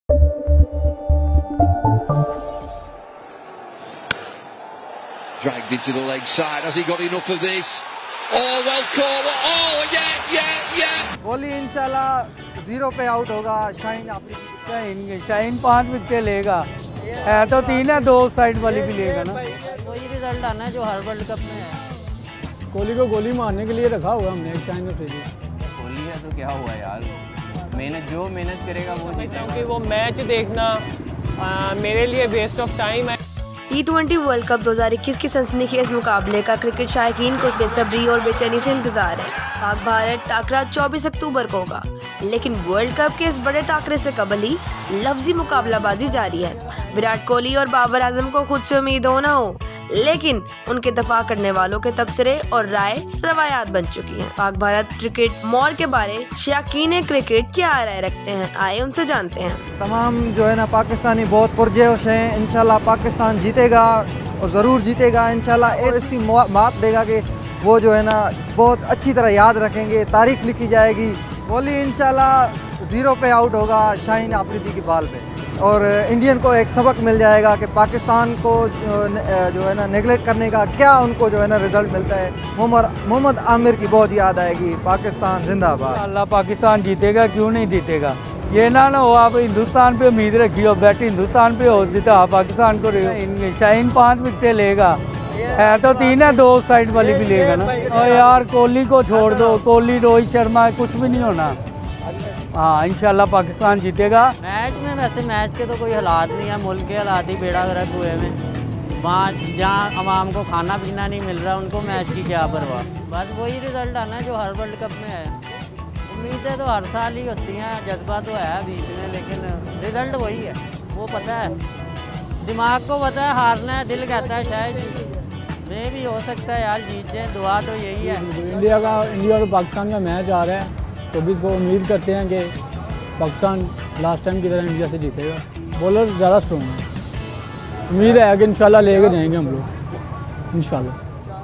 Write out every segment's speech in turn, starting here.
Dragged into the leg side. Has he got enough of this? Oh, well caught. Oh, yeah. Kohli इंशाल्लाह 0 पे out होगा। Shaheen Afridi Shaheen 5 wicket लेगा। है तो 3 है, 2 साइड वाली भी लेगा ना। वही रिजल्ट आना है जो हर वर्ल्ड कप में है। कोहली को गोली मारने के लिए रखा हुआ हमने शाहीन अफरीदी। कोहली है तो क्या हुआ यार, जो मेहनत करेगा वो जीतेगा। क्योंकि वो मैच देखना मेरे लिए वेस्ट ऑफ टाइम है। T20 वर्ल्ड कप 2021 की सनसनीखेज मुकाबले का क्रिकेट शायकीन को बेसब्री और बेचैनी से इंतजार है। पाक भारत टाकरा 24 अक्टूबर को होगा, लेकिन वर्ल्ड कप के इस बड़े टाकरे से कबल ही लफ्जी मुकाबलाबाजी जारी है। विराट कोहली और बाबर आजम को खुद से उम्मीद हो ना हो, लेकिन उनके दफा करने वालों के तबसरे और राय रवायात बन चुकी हैं। पाक भारत क्रिकेट मॉर के बारे शायकीन क्रिकेट क्या राय रखते हैं, आए उनसे जानते हैं। तमाम जो है ना पाकिस्तानी बहुत पुरजोश हैं। इंशाल्लाह पाकिस्तान जीतेगा और ज़रूर जीतेगा इंशाल्लाह। ऐसी बात देगा कि वो जो है ना बहुत अच्छी तरह याद रखेंगे, तारीख लिखी जाएगी। कोहली इंशाल्लाह 0 पे आउट होगा शाहीन अफरीदी की बॉल पे, और इंडियन को एक सबक मिल जाएगा कि पाकिस्तान को जो है ना नेगलेक्ट करने का क्या उनको जो है ना रिजल्ट मिलता है। मोहम्मद आमिर की बहुत याद आएगी। पाकिस्तान जिंदाबाद। अल्लाह पाकिस्तान जीतेगा, क्यों नहीं जीतेगा। ये ना हो आप हिंदुस्तान पे उम्मीद रखी हो, बैट हिंदुस्तान पे हो, जीता पाकिस्तान को शाहीन 5 विकेट लेगा। है तो 3 है, 2 साइड वाली भी लेगा ना। और यार कोहली को छोड़ दो, कोहली रोहित शर्मा कुछ भी नहीं होना। हाँ इंशाल्लाह पाकिस्तान जीतेगा। मैच में वैसे मैच के तो कोई हालात नहीं है, मुल्क के हालात ही बेड़ा गर्क हुए में। वहाँ जहाँ आवाम को खाना पीना नहीं मिल रहा, उनको मैच की क्या परवाह। बस वही रिजल्ट आना है जो हर वर्ल्ड कप में है। उम्मीदें तो हर साल ही होती हैं, जज्बा तो है बीच में, लेकिन रिजल्ट वही है। वो पता है, दिमाग को पता है हारना है, दिल कहता है शायद में भी हो सकता है यार जीत जाए। दुआ तो यही है। इंडिया और पाकिस्तान का मैच आ रहा है 24 को। उम्मीद करते हैं कि पाकिस्तान लास्ट टाइम की तरह इंडिया से जीतेगा। बॉलर ज़्यादा स्ट्रॉन्ग है, उम्मीद है कि इंशाल्लाह लेके जाएंगे हम लोग इंशाल्लाह।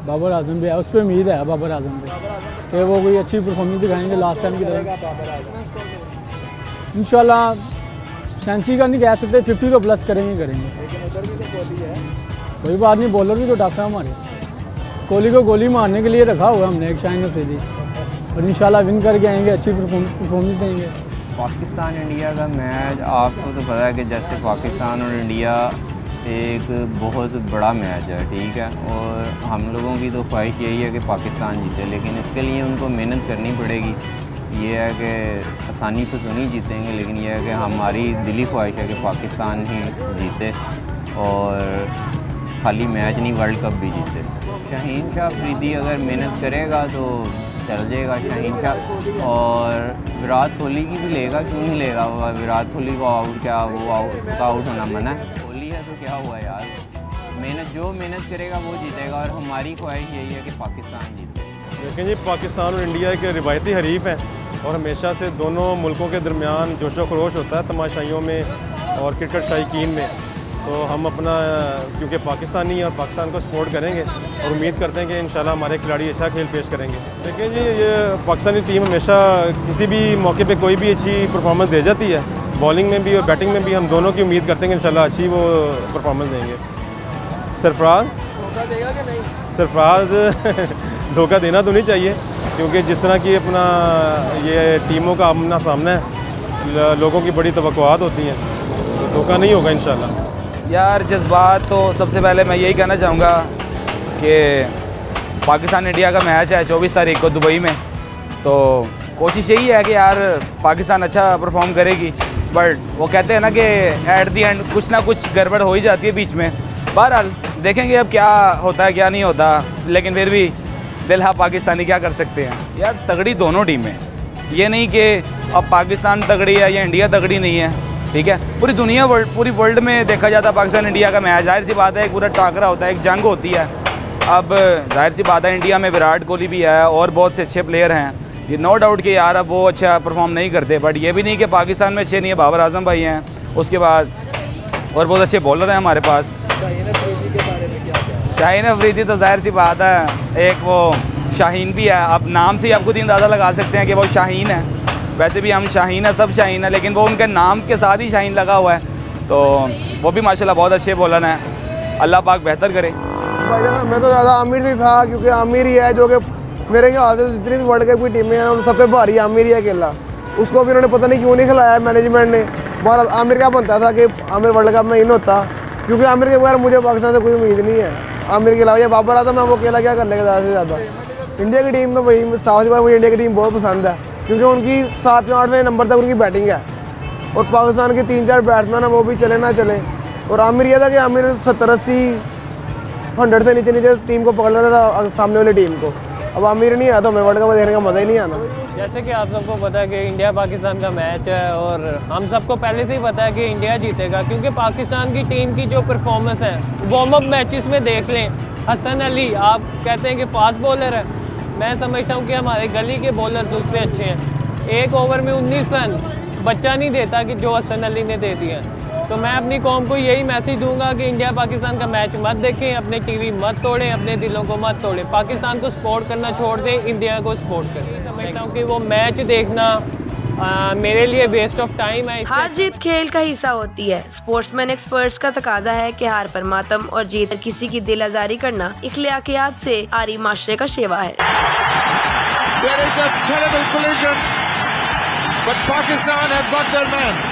बाबर आजम भी है, उस पर उम्मीद है बाबर आजम पे कि वो कोई अच्छी परफॉर्मेंस दिखाएंगे लास्ट टाइम की तरह इंशाल्लाह। सेंचुरी का नहीं कह सकते, 50 को प्लस करेंगे। कोई बात नहीं, बॉलर भी तो टफ है हमारे। कोहली को गोली मारने के लिए रखा हुआ हमने एक शाहीन अफरीदी, और इंशाल्लाह विन करके आएंगे, अच्छी परफॉर्मेंस देंगे। पाकिस्तान इंडिया का मैच आपको तो पता है कि जैसे पाकिस्तान और इंडिया एक बहुत बड़ा मैच है, ठीक है। और हम लोगों की तो ख्वाहिश यही है कि पाकिस्तान जीते, लेकिन इसके लिए उनको मेहनत करनी पड़ेगी। ये है कि आसानी से तो नहीं जीतेंगे, लेकिन यह है कि हमारी दिली ख्वाहिश है कि पाकिस्तान ही जीते, और खाली मैच नहीं वर्ल्ड कप भी जीते। शाहीन शाह अफरीदी अगर मेहनत करेगा तो चल जाएगा शाहीन शाह, और विराट कोहली की भी लेगा, क्यों नहीं लेगा। विराट कोहली को आउट क्या वो उसका आउट होना मना है। कोहली है तो क्या हुआ यार, जो मेहनत करेगा वो जीतेगा, और हमारी ख्वाहिश यही है कि पाकिस्तान जीते। लेकिन जी पाकिस्तान और इंडिया एक रिवायती हरीफ हैं, और हमेशा से दोनों मुल्कों के दरमियान जोशो खरोश होता है तमाशाइयों में और क्रिकेट शायकीन में। तो हम अपना क्योंकि पाकिस्तानी और पाकिस्तान को सपोर्ट करेंगे, और उम्मीद करते हैं कि इंशाल्लाह हमारे खिलाड़ी अच्छा खेल पेश करेंगे। देखिए जी, ये पाकिस्तानी टीम हमेशा किसी भी मौके पे कोई भी अच्छी परफॉर्मेंस दे जाती है, बॉलिंग में भी और बैटिंग में भी। हम दोनों की उम्मीद करते हैं कि इंशाल्लाह अच्छी वो परफॉर्मेंस देंगे। सरफराज धोखा देगा कि नहीं? सरफराज धोखा देना तो नहीं चाहिए, क्योंकि जिस तरह की अपना ये टीमों का आमना सामना है, लोगों की बड़ी तवक्कुआत होती हैं, तो धोखा नहीं होगा इंशाल्लाह। यार जज्बात तो सबसे पहले मैं यही कहना चाहूँगा कि पाकिस्तान इंडिया का मैच है 24 तारीख को दुबई में, तो कोशिश यही है कि यार पाकिस्तान अच्छा परफॉर्म करेगी। बट वो कहते हैं ना कि एट दी एंड कुछ ना कुछ गड़बड़ हो ही जाती है बीच में। बहरहाल देखेंगे अब क्या होता है क्या नहीं होता, लेकिन फिर भी दिल हा पाकिस्तानी क्या कर सकते हैं। यार तगड़ी दोनों टीमें, ये नहीं कि अब पाकिस्तान तगड़ी है या इंडिया तगड़ी नहीं है, ठीक है। पूरी दुनिया पूरी वर्ल्ड में देखा जाता है पाकिस्तान इंडिया का मैच, जाहिर सी बात है एक पूरा टाकरा होता है, एक जंग होती है। अब जाहिर सी बात है इंडिया में विराट कोहली भी है और बहुत से अच्छे प्लेयर हैं, ये नो डाउट कि यार अब वो अच्छा परफॉर्म नहीं करते, बट ये भी नहीं कि पाकिस्तान में अच्छे नहीं है। बाबर आजम भाई हैं, उसके बाद और बहुत अच्छे बॉलर हैं हमारे पास। शाहीन अफरीदी तो जाहिर सी बात है, एक वो शाहीन भी है, आप नाम से ही आप खुद ही अंदाज़ा लगा सकते हैं कि वो शाहीन है। वैसे भी हम शाहीन है, सब शाहीन है, लेकिन वो उनके नाम के साथ ही शाहीन लगा हुआ है। तो वो भी माशाल्लाह बहुत अच्छे बॉलर हैं, अल्लाह पाक बेहतर करे। भाईजान मैं तो ज़्यादा आमिर ही था, क्योंकि आमिर ही है जो कि मेरे ख्याल से जितनी भी वर्ल्ड कप की टीमें हैं उन सब पे भारी आमिर ही है अकेला। उसको भी उन्होंने पता नहीं क्यों नहीं खिलाया मैनेजमेंट ने। बहरहाल आमिर का बनता था कि आमिर वर्ल्ड कप में इन होता, क्योंकि आमिर के बगैर मुझे पाकिस्तान से कोई उम्मीद नहीं है। आमिर के अलावा ये बाबर आता, मैं वो अकेला क्या कर लेगा ज़्यादा से ज़्यादा। इंडिया की टीम तो वही साफ सी बात, मुझे इंडिया की टीम बहुत पसंद है, क्योंकि उनकी 7वें 8वें नंबर तक उनकी बैटिंग है और पाकिस्तान के 3-4 बैट्समैन हैं वो भी चले ना चले। और आमिर यह था कि आमिर 70-80 100 से नीचे टीम को पकड़ लेता था, सामने वाली टीम को। अब आमिर नहीं आया तो हमें वर्ल्ड कप देखने का मज़ा ही नहीं आना। जैसे कि आप सबको पता है कि इंडिया पाकिस्तान का मैच है और हम सबको पहले से ही पता है कि इंडिया जीतेगा, क्योंकि पाकिस्तान की टीम की जो परफॉर्मेंस है वार्म अप मैचेस में देख लें। हसन अली आप कहते हैं कि फास्ट बॉलर है, मैं समझता हूँ कि हमारे गली के बॉलर उससे अच्छे हैं। 1 ओवर में 19 रन बच्चा नहीं देता कि जो हसन अली ने दे दिया। तो मैं अपनी कौम को यही मैसेज दूंगा कि इंडिया पाकिस्तान का मैच मत देखें, अपने टीवी मत तोड़ें, अपने दिलों को मत तोड़ें, पाकिस्तान को सपोर्ट करना छोड़ दें, इंडिया को सपोर्ट करें। समझता हूँ कि वो मैच देखना मेरे लिए वेस्ट ऑफ टाइम है। हार जीत खेल का हिस्सा होती है। स्पोर्ट्समैन एक्सपर्ट्स का तकाजा है कि हार पर मातम और जीत पर किसी की दिल आजारी करना इख्लाकियात से आरी माशरे का शेवा है। There is a terrible collision, but Pakistan have got their man.